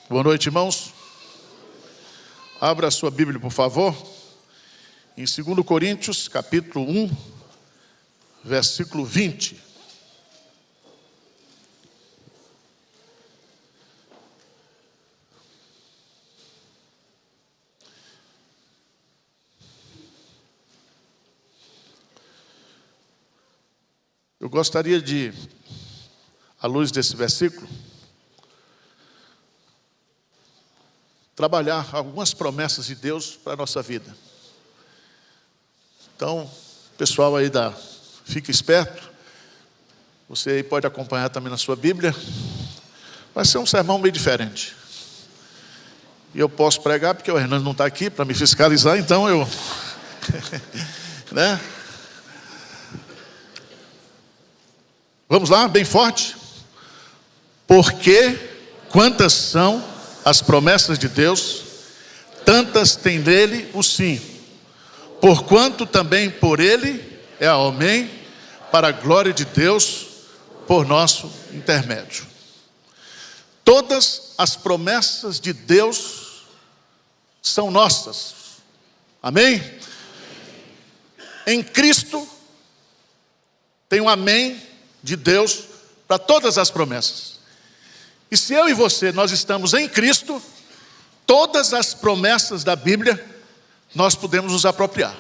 Boa noite, irmãos. Abra a sua Bíblia, por favor, em 2 Coríntios, capítulo 1, versículo 20. Eu gostaria de, à luz desse versículo, trabalhar algumas promessas de Deus para a nossa vida. Então, pessoal aí fica esperto. Você aí pode acompanhar também na sua Bíblia. Vai ser um sermão meio diferente. E eu posso pregar porque o Hernando não está aqui para me fiscalizar, então eu... né? Vamos lá, bem forte. Porque quantas são as promessas de Deus, tantas tem nele o sim. Porquanto também por ele é amém, para a glória de Deus, por nosso intermédio. Todas as promessas de Deus são nossas. Amém? Em Cristo tem um amém de Deus para todas as promessas. E se eu e você, nós estamos em Cristo, todas as promessas da Bíblia, nós podemos nos apropriar.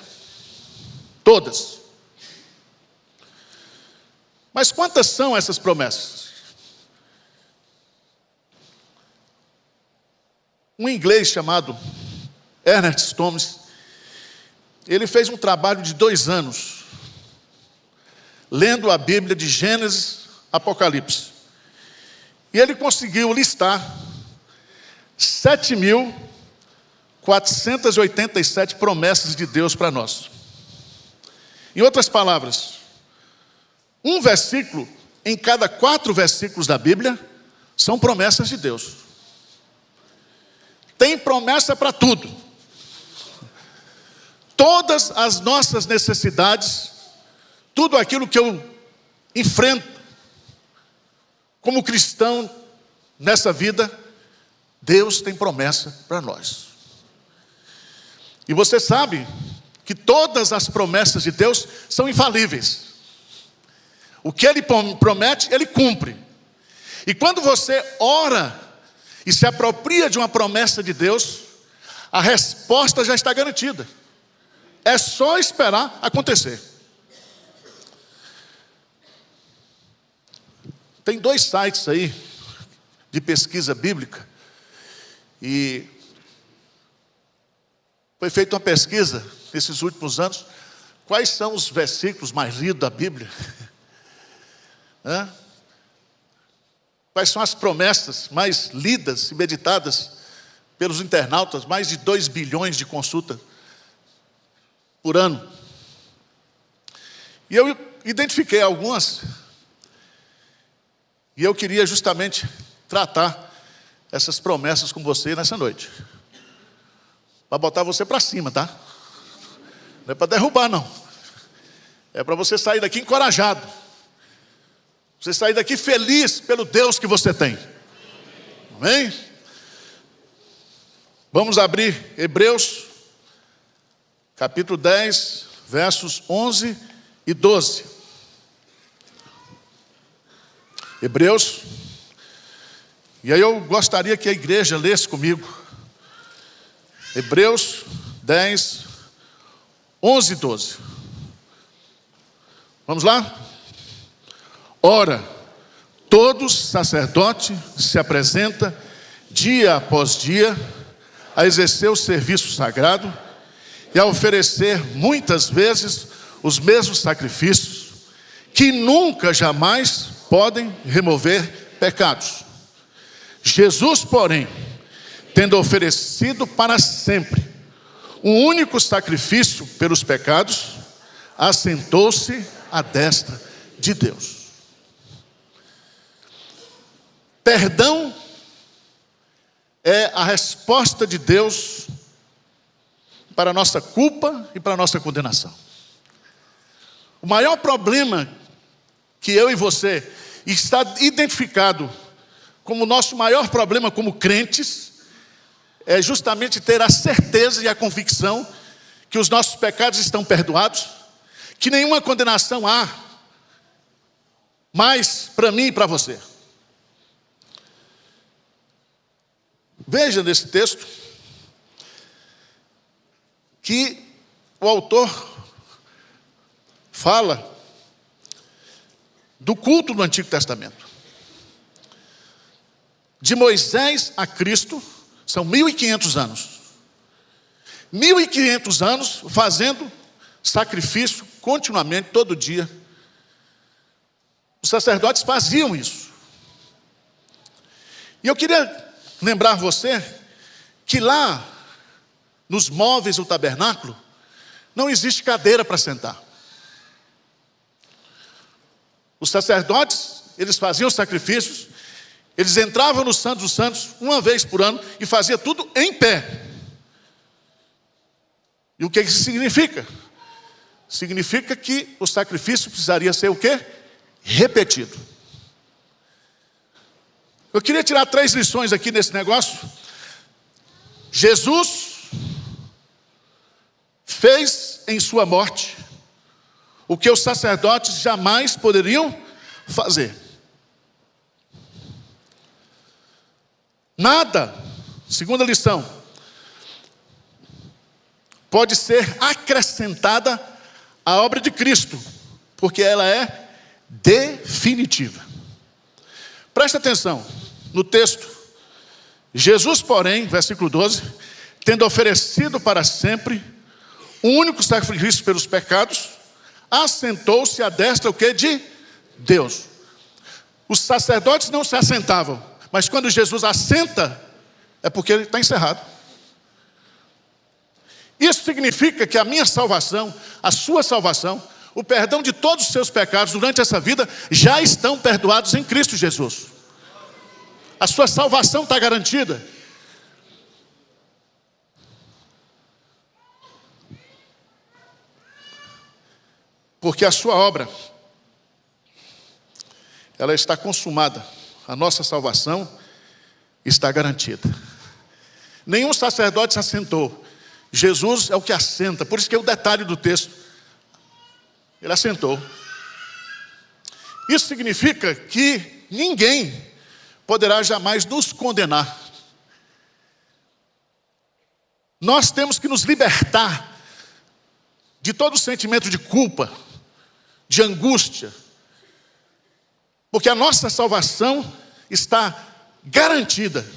Todas. Mas quantas são essas promessas? Um inglês chamado Ernest Thomas, ele fez um trabalho de 2 anos, lendo a Bíblia de Gênesis a Apocalipse. E ele conseguiu listar 7.487 promessas de Deus para nós. Em outras palavras, um versículo em cada 4 versículos da Bíblia são promessas de Deus. Tem promessa para tudo. Todas as nossas necessidades, tudo aquilo que eu enfrento como cristão nessa vida, Deus tem promessa para nós. E você sabe que todas as promessas de Deus são infalíveis. O que Ele promete, Ele cumpre. E quando você ora e se apropria de uma promessa de Deus, a resposta já está garantida. É só esperar acontecer. Tem 2 sites aí de pesquisa bíblica e foi feita uma pesquisa nesses últimos anos. Quais são os versículos mais lidos da Bíblia? Quais são as promessas mais lidas e meditadas pelos internautas? Mais de 2 bilhões de consultas por ano. E eu identifiquei algumas. E eu queria justamente tratar essas promessas com você nessa noite. Para botar você para cima, tá? Não é para derrubar, não. É para você sair daqui encorajado. Você sair daqui feliz pelo Deus que você tem. Amém? Vamos abrir Hebreus, capítulo 10, versos 11 e 12. Hebreus, e aí eu gostaria que a igreja lesse comigo, Hebreus 10, 11 e 12. Vamos lá? Ora, todo sacerdote se apresenta dia após dia a exercer o serviço sagrado e a oferecer muitas vezes os mesmos sacrifícios que nunca jamais podem remover pecados. Jesus, porém, tendo oferecido para sempre um único sacrifício pelos pecados, assentou-se à destra de Deus. Perdão é a resposta de Deus para a nossa culpa e para a nossa condenação. O maior problema que eu e você está identificado como o nosso maior problema como crentes, é justamente ter a certeza e a convicção que os nossos pecados estão perdoados, que nenhuma condenação há mais para mim e para você. Veja nesse texto que o autor fala do culto no Antigo Testamento. De Moisés a Cristo são 1.500 anos. 1.500 anos fazendo sacrifício continuamente, todo dia. Os sacerdotes faziam isso. E eu queria lembrar você que lá, nos móveis do tabernáculo, não existe cadeira para sentar. Os sacerdotes, eles faziam sacrifícios, eles entravam no Santo dos Santos uma vez por ano e faziam tudo em pé. E o que isso significa? Significa que o sacrifício precisaria ser o quê? Repetido. Eu queria tirar 3 lições aqui nesse negócio. Jesus fez em sua morte o que os sacerdotes jamais poderiam fazer. Nada, segunda lição, pode ser acrescentada à obra de Cristo, porque ela é definitiva. Presta atenção no texto. Jesus, porém, versículo 12, tendo oferecido para sempre o único sacrifício pelos pecados, assentou-se à destra o que? De Deus. Os sacerdotes não se assentavam, mas quando Jesus assenta, é porque ele está encerrado. Isso significa que a minha salvação, a sua salvação, o perdão de todos os seus pecados durante essa vida, já estão perdoados em Cristo Jesus. A sua salvação está garantida. Porque a sua obra, ela está consumada. A nossa salvação está garantida. Nenhum sacerdote se assentou. Jesus é o que assenta. Por isso que é o detalhe do texto. Ele assentou. Isso significa que ninguém poderá jamais nos condenar. Nós temos que nos libertar de todo sentimento de culpa, de angústia, porque a nossa salvação está garantida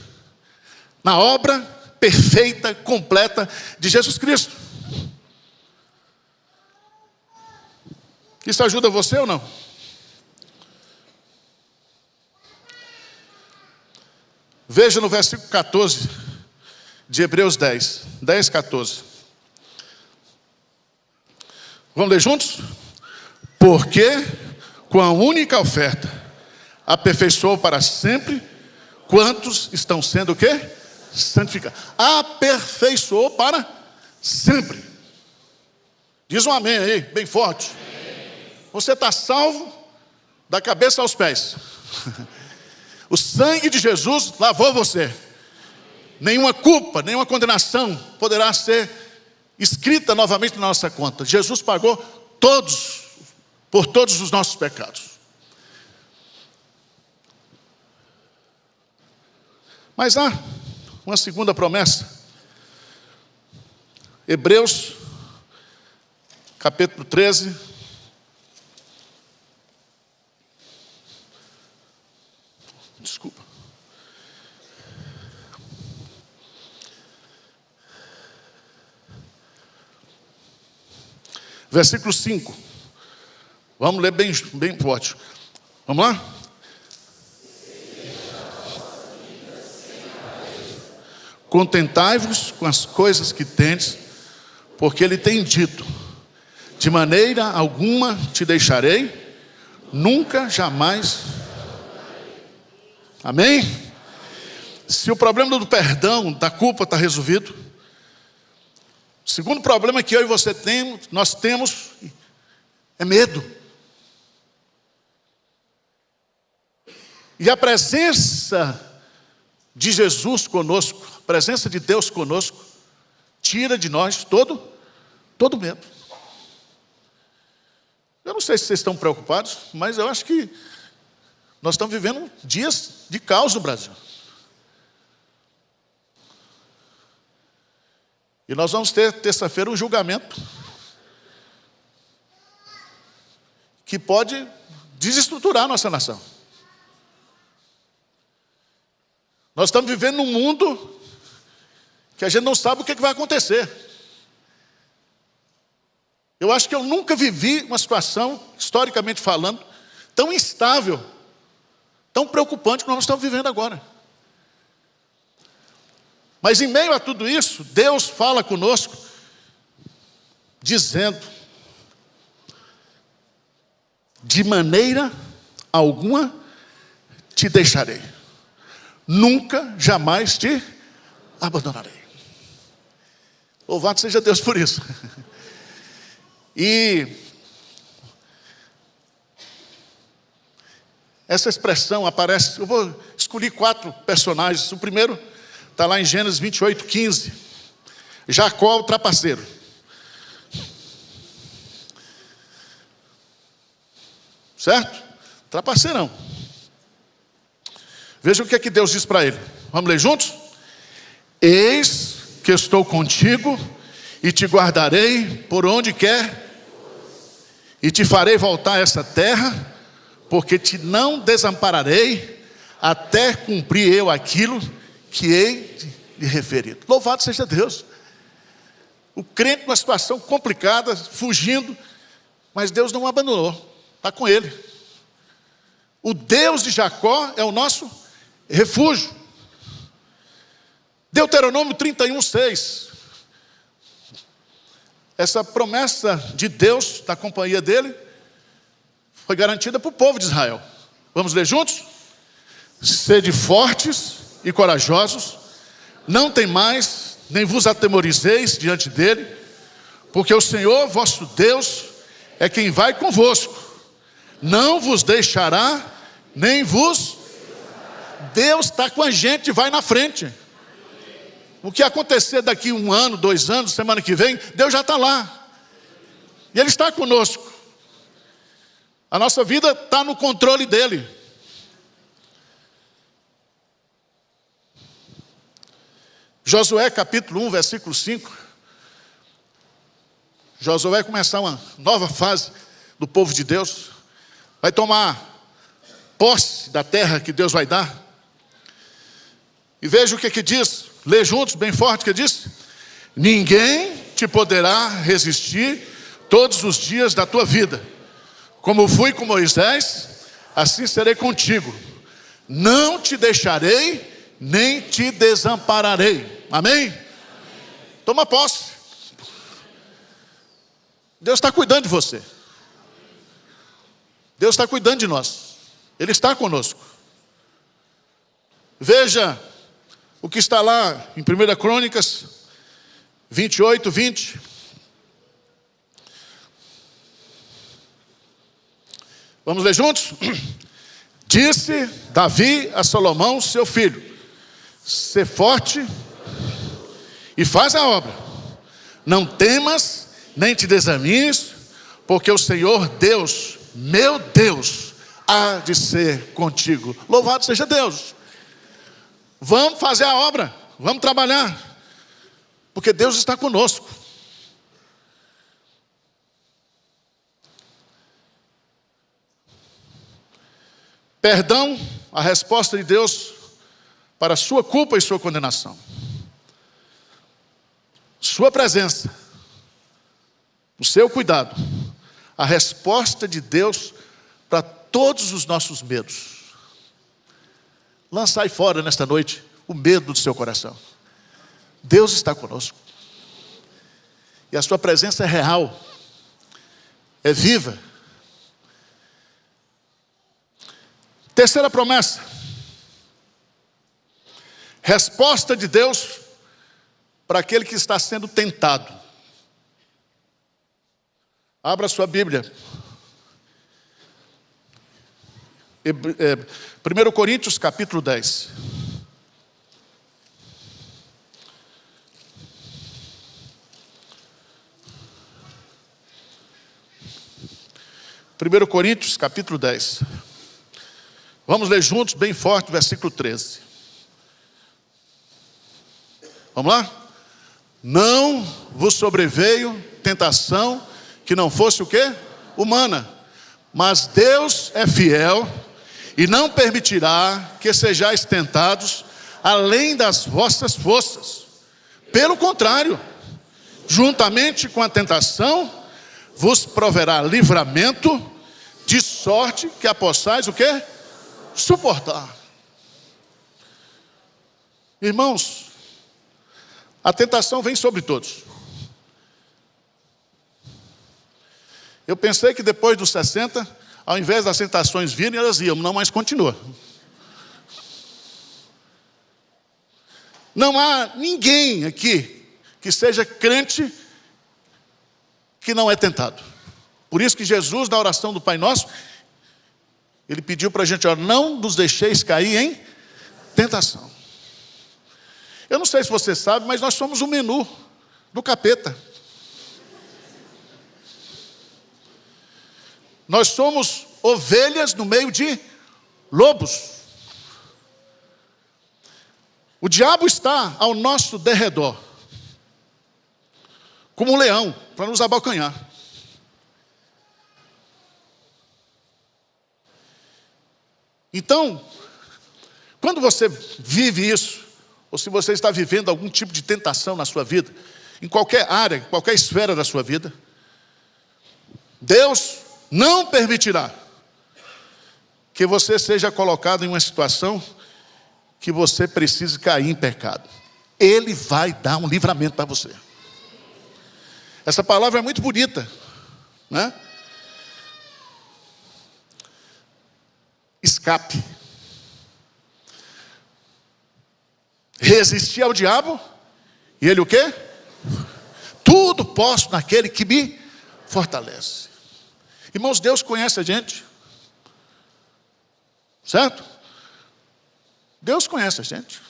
na obra perfeita, completa de Jesus Cristo. Isso ajuda você ou não? Veja no versículo 14 de Hebreus 10, 14. Vamos ler juntos? Porque com a única oferta aperfeiçoou para sempre quantos estão sendo o quê? Santificados. Aperfeiçoou para sempre. Diz um amém aí, bem forte. Você está salvo da cabeça aos pés. O sangue de Jesus lavou você. Nenhuma culpa, nenhuma condenação poderá ser escrita novamente na nossa conta. Jesus pagou por todos os nossos pecados. Mas há uma segunda promessa. Hebreus, capítulo 13. Desculpa. Versículo 5. Vamos ler bem forte. Vamos lá? Contentai-vos com as coisas que tendes, porque ele tem dito: de maneira alguma te deixarei, nunca, jamais. Amém? Se o problema do perdão, da culpa está resolvido, o segundo problema que eu e você nós temos é medo. E a presença de Jesus conosco, a presença de Deus conosco, tira de nós todo medo. Eu não sei se vocês estão preocupados, mas eu acho que nós estamos vivendo dias de caos no Brasil. E nós vamos ter terça-feira um julgamento que pode desestruturar a nossa nação. Nós estamos vivendo num mundo que a gente não sabe o que vai acontecer. Eu acho que eu nunca vivi uma situação, historicamente falando, tão instável, tão preocupante como nós estamos vivendo agora. Mas em meio a tudo isso, Deus fala conosco, dizendo: de maneira alguma te deixarei, nunca, jamais te abandonarei. Louvado seja Deus por isso. E essa expressão aparece, eu vou escolher 4 personagens. O primeiro está lá em Gênesis 28:15. Jacó, o trapaceiro. Certo? Trapaceirão. Veja o que é que Deus diz para ele. Vamos ler juntos? Eis que estou contigo e te guardarei por onde quer e te farei voltar a essa terra, porque te não desampararei até cumprir eu aquilo que hei de lhe referido. Louvado seja Deus. O crente numa situação complicada, fugindo, mas Deus não o abandonou, está com ele. O Deus de Jacó é o nosso refúgio. Deuteronômio 31:6. Essa promessa de Deus, da companhia dele, foi garantida para o povo de Israel. Vamos ler juntos? Sede fortes e corajosos, não temais, nem vos atemorizeis diante dele, porque o Senhor vosso Deus é quem vai convosco, não vos deixará, nem vos... Deus está com a gente, vai na frente. O que acontecer daqui 1 ano, 2 anos, semana que vem, Deus já está lá. E Ele está conosco. A nossa vida está no controle dEle. Josué capítulo 1, versículo 5. Josué vai começar uma nova fase do povo de Deus. Vai tomar posse da terra que Deus vai dar. E veja o que diz. Lê juntos, bem forte, que diz: ninguém te poderá resistir todos os dias da tua vida. Como fui com Moisés, assim serei contigo. Não te deixarei, nem te desampararei. Amém? Toma posse. Deus está cuidando de você. Deus está cuidando de nós. Ele está conosco. Veja o que está lá em 1 Crônicas 28:20. Vamos ler juntos? Disse Davi a Salomão, seu filho: sê forte e faz a obra. Não temas, nem te desaninhes, porque o Senhor Deus, meu Deus, há de ser contigo. Louvado seja Deus. Vamos fazer a obra, vamos trabalhar, porque Deus está conosco. Perdão, a resposta de Deus para a sua culpa e sua condenação. Sua presença, o seu cuidado, a resposta de Deus para todos os nossos medos. Lançai fora nesta noite o medo do seu coração. Deus está conosco. E a sua presença é real, é viva. Terceira promessa. Resposta de Deus para aquele que está sendo tentado. Abra sua Bíblia. 1 Coríntios capítulo 10. Primeiro Coríntios capítulo 10. Vamos ler juntos, bem forte, versículo 13. Vamos lá? Não vos sobreveio tentação que não fosse o quê? Humana. Mas Deus é fiel e não permitirá que sejais tentados além das vossas forças. Pelo contrário, juntamente com a tentação, vos proverá livramento, de sorte que a possais o quê? Suportar. Irmãos, a tentação vem sobre todos. Eu pensei que depois dos 60, ao invés das tentações virem, elas iam, não, mas continua. Não há ninguém aqui que seja crente que não é tentado. Por isso que Jesus, na oração do Pai Nosso, Ele pediu para a gente, não nos deixeis cair em tentação. Eu não sei se você sabe, mas nós somos o menu do capeta. Nós somos ovelhas no meio de lobos. O diabo está ao nosso derredor, como um leão, para nos abocanhar. Então, quando você vive isso, ou se você está vivendo algum tipo de tentação na sua vida, em qualquer área, em qualquer esfera da sua vida, Deus não permitirá que você seja colocado em uma situação que você precise cair em pecado. Ele vai dar um livramento para você. Essa palavra é muito bonita, né? Escape. Resistir ao diabo, e ele o quê? Tudo posso naquele que me fortalece. Irmãos, Deus conhece a gente, certo? Deus conhece a gente,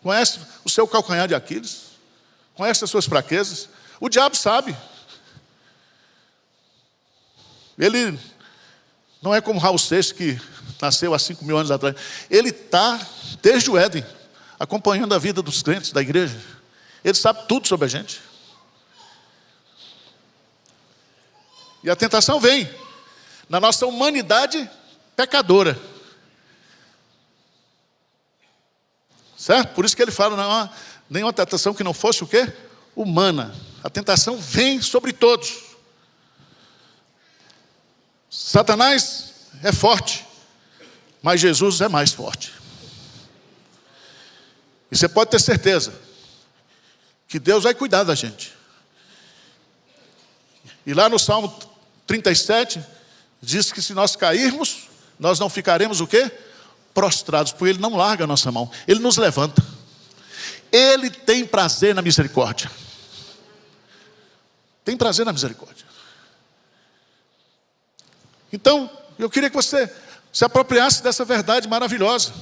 conhece o seu calcanhar de Aquiles, conhece as suas fraquezas. O diabo sabe. Ele não é como Raul Seixas, que nasceu há 5.000 anos atrás. Ele está desde o Éden, acompanhando a vida dos crentes da igreja. Ele sabe tudo sobre a gente. E a tentação vem na nossa humanidade pecadora. Certo? Por isso que ele fala, não há nenhuma tentação que não fosse o quê? Humana. A tentação vem sobre todos. Satanás é forte, mas Jesus é mais forte. E você pode ter certeza que Deus vai cuidar da gente. E lá no Salmo 37, diz que se nós cairmos, nós não ficaremos o quê? Prostrados, porque Ele não larga a nossa mão. Ele nos levanta. Ele tem prazer na misericórdia. Tem prazer na misericórdia. Então, eu queria que você se apropriasse dessa verdade maravilhosa.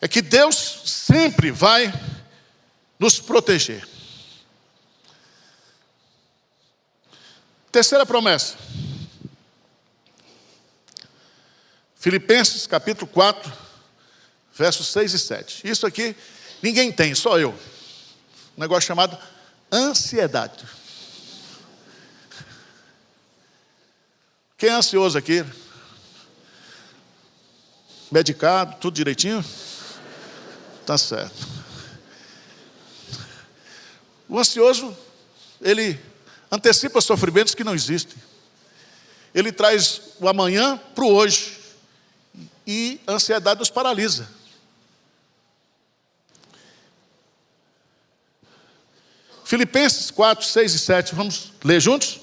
É que Deus sempre vai nos proteger. Terceira promessa. Filipenses capítulo 4, versos 6 e 7. Isso aqui ninguém tem, só eu. Um negócio chamado ansiedade. Quem é ansioso aqui? Medicado, tudo direitinho? Tá certo. O ansioso, ele antecipa sofrimentos que não existem. Ele traz o amanhã para o hoje. E a ansiedade nos paralisa. Filipenses 4, 6 e 7. Vamos ler juntos?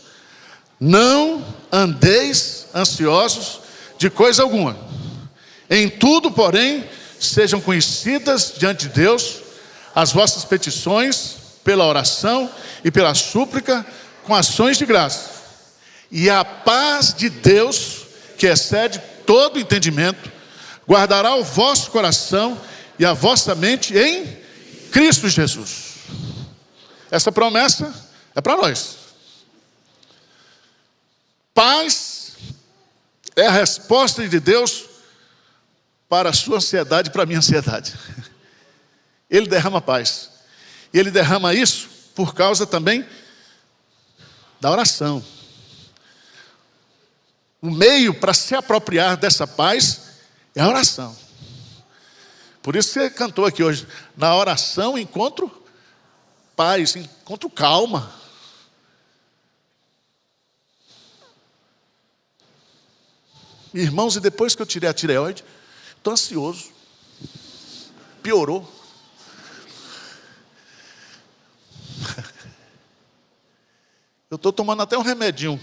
Não andeis ansiosos de coisa alguma. Em tudo, porém, sejam conhecidas diante de Deus as vossas petições pela oração e pela súplica com ações de graça. E a paz de Deus, que excede todo entendimento, guardará o vosso coração e a vossa mente em Cristo Jesus. Essa promessa é para nós. Paz é a resposta de Deus para a sua ansiedade e para a minha ansiedade. Ele derrama paz. E Ele derrama isso por causa também da oração. O meio para se apropriar dessa paz é a oração. Por isso você cantou aqui hoje, na oração encontro paz, encontro calma. Irmãos, e depois que eu tirei a tireoide, estou ansioso. Piorou. Eu estou tomando até um remedinho.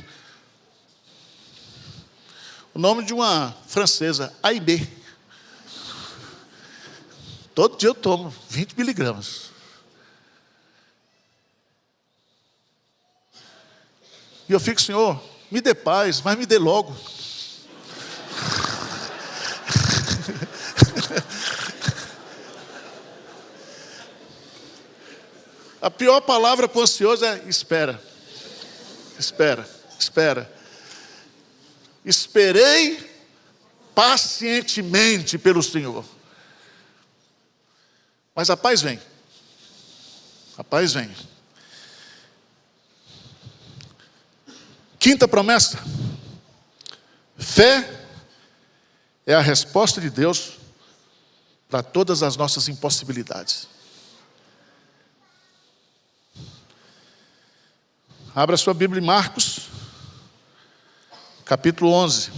O nome de uma francesa, AIB. Todo dia eu tomo 20 miligramas. E eu fico, Senhor, me dê paz, mas me dê logo. A pior palavra para o ansioso é espera. Espera, espera. Esperei pacientemente pelo Senhor. Mas a paz vem. A paz vem. Quinta promessa. Fé é a resposta de Deus para todas as nossas impossibilidades. Abra sua Bíblia em Marcos, capítulo 11.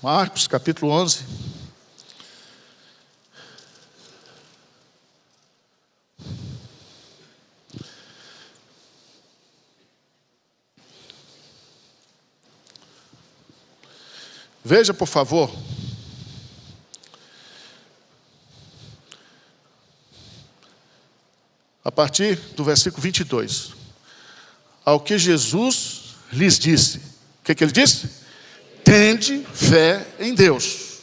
Marcos, capítulo 11. Veja, por favor. A partir do versículo 22. Ao que Jesus lhes disse. O que ele disse? Tende fé em Deus.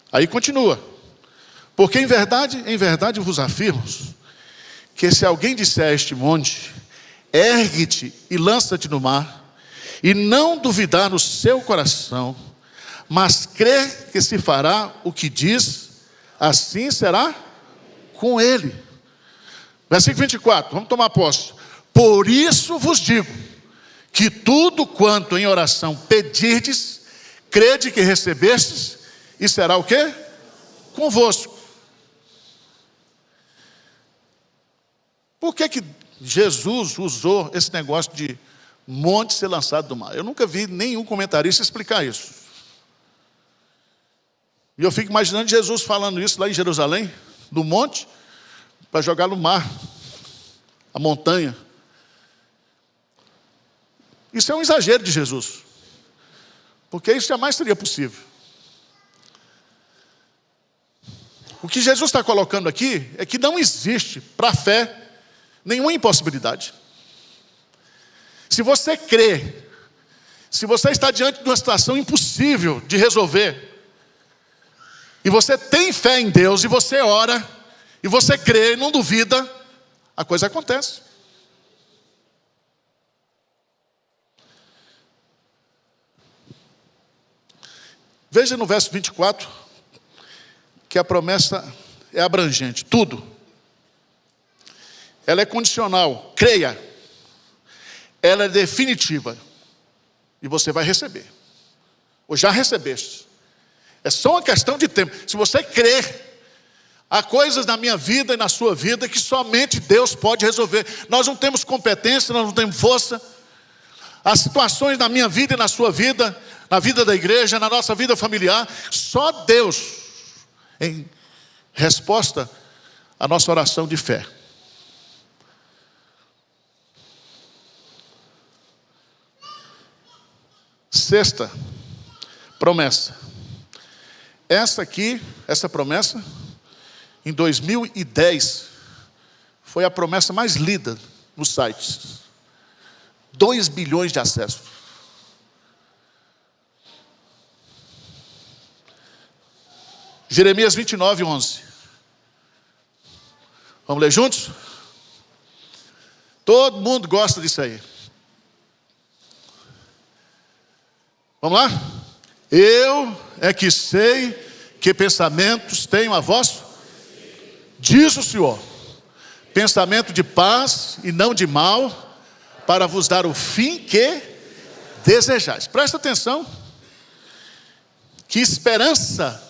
Aí continua. Porque em verdade vos afirmo, que se alguém disser a este monte, ergue-te e lança-te no mar, e não duvidar no seu coração, mas crer que se fará o que diz, assim será com ele. Versículo 24, vamos tomar posse. Por isso vos digo, que tudo quanto em oração pedirdes, crede que recebestes, e será o quê? Convosco. Por que Jesus usou esse negócio de monte ser lançado do mar? Eu nunca vi nenhum comentarista explicar isso. E eu fico imaginando Jesus falando isso lá em Jerusalém, do monte, para jogar no mar, a montanha. Isso é um exagero de Jesus, porque isso jamais seria possível. O que Jesus está colocando aqui é que não existe para a fé nenhuma impossibilidade. Se você crê, se você está diante de uma situação impossível de resolver, e você tem fé em Deus, e você ora, e você crê, não duvida, a coisa acontece. Veja no verso 24, que a promessa é abrangente, tudo. Ela é condicional, creia. Ela é definitiva. E você vai receber. Ou já recebeste. É só uma questão de tempo. Se você crer, há coisas na minha vida e na sua vida que somente Deus pode resolver. Nós não temos competência, nós não temos força. As situações na minha vida e na sua vida, na vida da igreja, na nossa vida familiar, só Deus, em resposta à nossa oração de fé. Sexta promessa. Essa promessa, em 2010, foi a promessa mais lida nos sites. 2 bilhões de acessos. Jeremias 29, 11. Vamos ler juntos? Todo mundo gosta disso aí. Vamos lá? Eu é que sei que pensamentos tenho a vós, diz o Senhor, pensamento de paz e não de mal, para vos dar o fim que desejais. Presta atenção, que esperança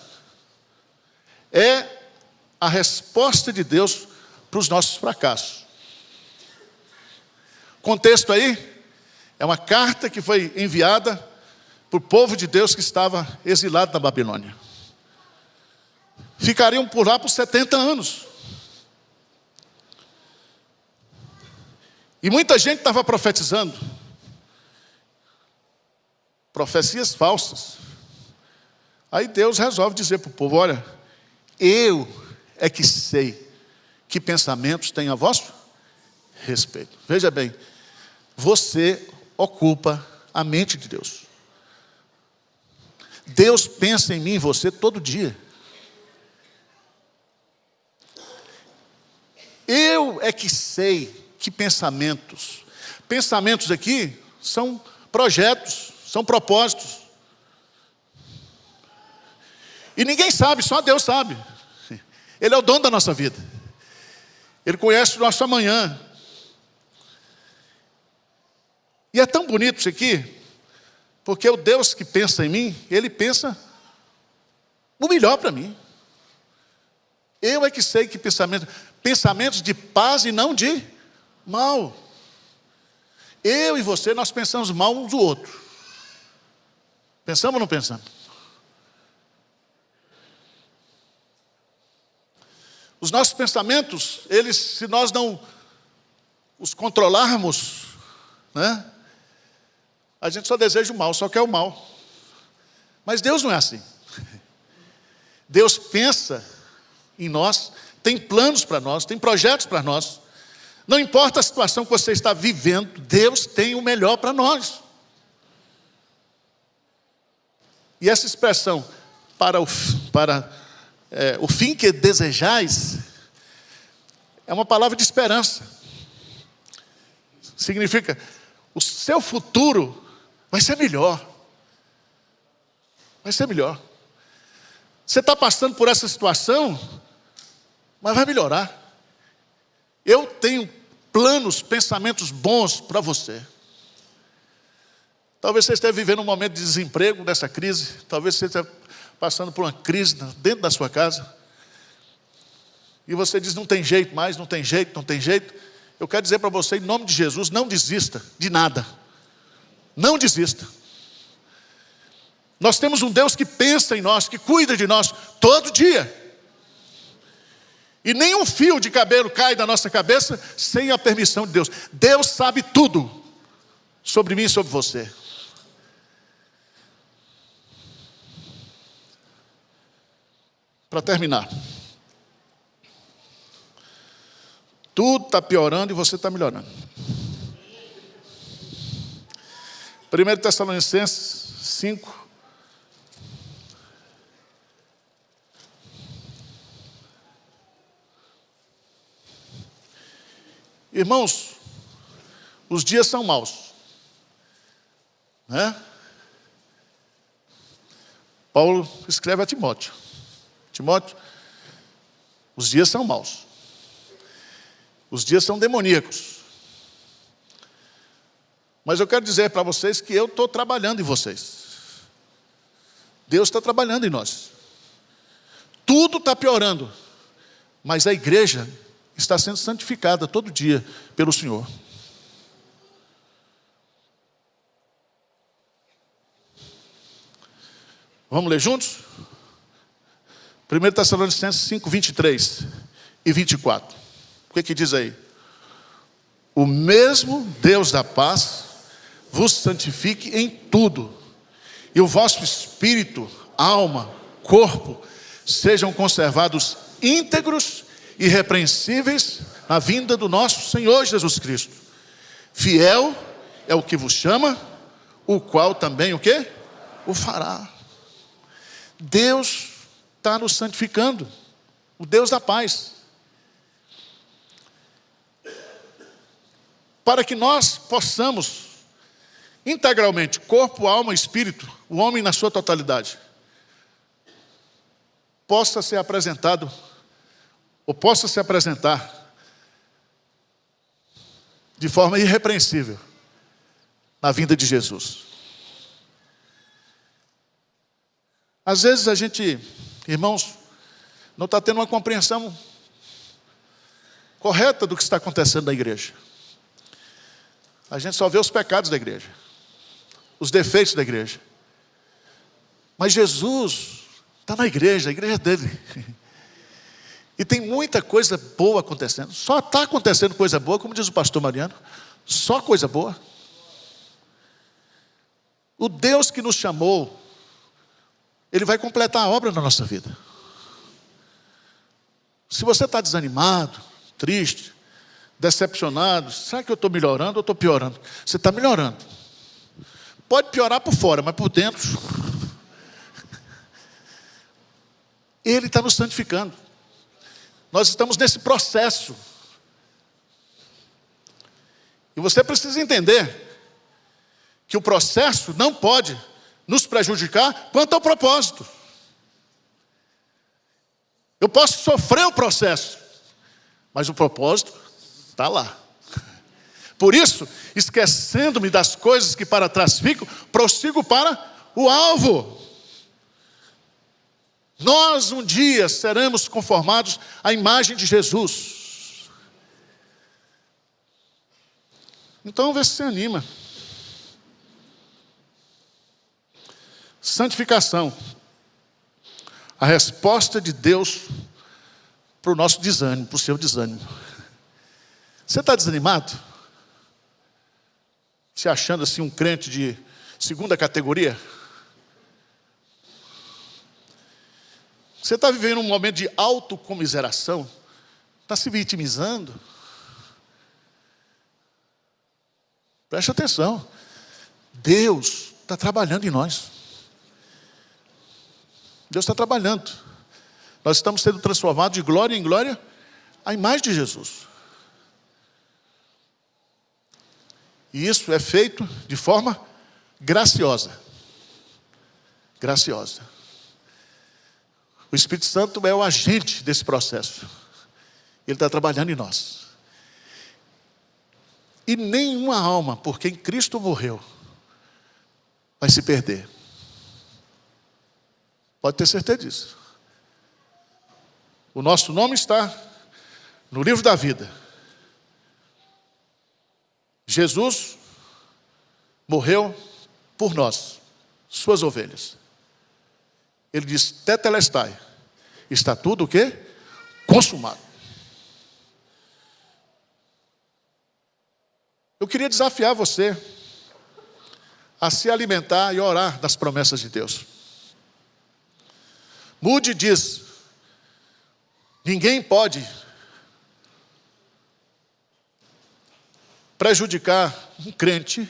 é a resposta de Deus para os nossos fracassos. O contexto aí é uma carta que foi enviada para o povo de Deus que estava exilado na Babilônia. Ficariam por lá por 70 anos. E muita gente estava profetizando. Profecias falsas. Aí Deus resolve dizer para o povo: olha, eu é que sei que pensamentos têm a vosso respeito. Veja bem, você ocupa a mente de Deus. Deus pensa em mim e você todo dia. Eu é que sei que pensamentos. Pensamentos aqui são projetos, são propósitos. E ninguém sabe, só Deus sabe. Ele é o dono da nossa vida. Ele conhece o nosso amanhã. E é tão bonito isso aqui, porque o Deus que pensa em mim, Ele pensa o melhor para mim. Eu é que sei que pensamentos de paz e não de mal. Eu e você, nós pensamos mal um do outro. Pensamos ou não pensamos? Os nossos pensamentos, eles, se nós não os controlarmos, né, a gente só deseja o mal, só quer o mal. Mas Deus não é assim. Deus pensa em nós, tem planos para nós, tem projetos para nós. Não importa a situação que você está vivendo, Deus tem o melhor para nós. E essa expressão, para o fim que desejais, é uma palavra de esperança. Significa, o seu futuro vai ser melhor. Vai ser melhor. Você está passando por essa situação, mas vai melhorar. Eu tenho planos, pensamentos bons para você. Talvez você esteja vivendo um momento de desemprego, dessa crise. Talvez você esteja passando por uma crise dentro da sua casa. E você diz, não tem jeito mais, não tem jeito, não tem jeito. Eu quero dizer para você, em nome de Jesus, não desista de nada. Não desista. Nós temos um Deus que pensa em nós, que cuida de nós todo dia. E nenhum fio de cabelo cai da nossa cabeça sem a permissão de Deus. Deus sabe tudo sobre mim e sobre você. Para terminar, tudo está piorando e você está melhorando. 1 Tessalonicenses 5. Irmãos, os dias são maus, né? Paulo escreve a Timóteo: Timóteo, os dias são maus, os dias são demoníacos. Mas eu quero dizer para vocês que eu estou trabalhando em vocês. Deus está trabalhando em nós. Tudo está piorando, mas a igreja está sendo santificada todo dia pelo Senhor. Vamos ler juntos? 1 Tessalonicenses 5, 23 e 24. O que diz aí? O mesmo Deus da paz vos santifique em tudo, e o vosso espírito, alma, corpo, sejam conservados íntegros e irrepreensíveis na vinda do nosso Senhor Jesus Cristo. Fiel é o que vos chama, o qual também o quê? O fará. Deus está nos santificando, o Deus da paz, para que nós possamos integralmente, corpo, alma e espírito, o homem na sua totalidade, possa ser apresentado, ou possa se apresentar de forma irrepreensível na vinda de Jesus. Às vezes a gente, irmãos, não está tendo uma compreensão correta do que está acontecendo na igreja. A gente só vê os pecados da igreja, os defeitos da igreja. Mas Jesus está na igreja, a igreja é dele. E tem muita coisa boa acontecendo. Só está acontecendo coisa boa, como diz o pastor Mariano. Só coisa boa. O Deus que nos chamou, Ele vai completar a obra na nossa vida. Se você está desanimado, triste, decepcionado, será que eu estou melhorando ou estou piorando? Você está melhorando. Pode piorar por fora, mas por dentro Ele está nos santificando. Nós estamos nesse processo. E você precisa entender que o processo não pode nos prejudicar quanto ao propósito. Eu posso sofrer o processo, mas o propósito está lá. Por isso, esquecendo-me das coisas que para trás ficam, prossigo para o alvo. Nós um dia seremos conformados à imagem de Jesus. Então vê se você anima. Santificação. A resposta de Deus para o nosso desânimo, para o seu desânimo. Você está desanimado? Se achando assim um crente de segunda categoria? Você está vivendo um momento de autocomiseração? Está se vitimizando? Preste atenção. Deus está trabalhando em nós. Deus está trabalhando. Nós estamos sendo transformados de glória em glória à imagem de Jesus. E isso é feito de forma graciosa. Graciosa. O Espírito Santo é o agente desse processo. Ele está trabalhando em nós. E nenhuma alma por quem Cristo morreu vai se perder. Pode ter certeza disso. O nosso nome está no livro da vida. Jesus morreu por nós, suas ovelhas. Ele diz, tetelestai, está tudo o quê? Consumado. Eu queria desafiar você a se alimentar e orar das promessas de Deus. Moody diz, ninguém pode prejudicar um crente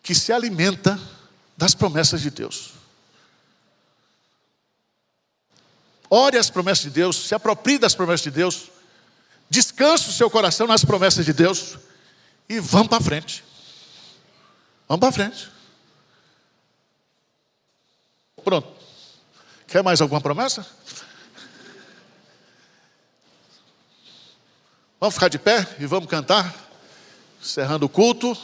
que se alimenta das promessas de Deus. Ore as promessas de Deus, se aproprie das promessas de Deus, descanse o seu coração nas promessas de Deus e vamos para frente. Vamos para frente. Pronto. Quer mais alguma promessa? Vamos ficar de pé e vamos cantar, encerrando o culto.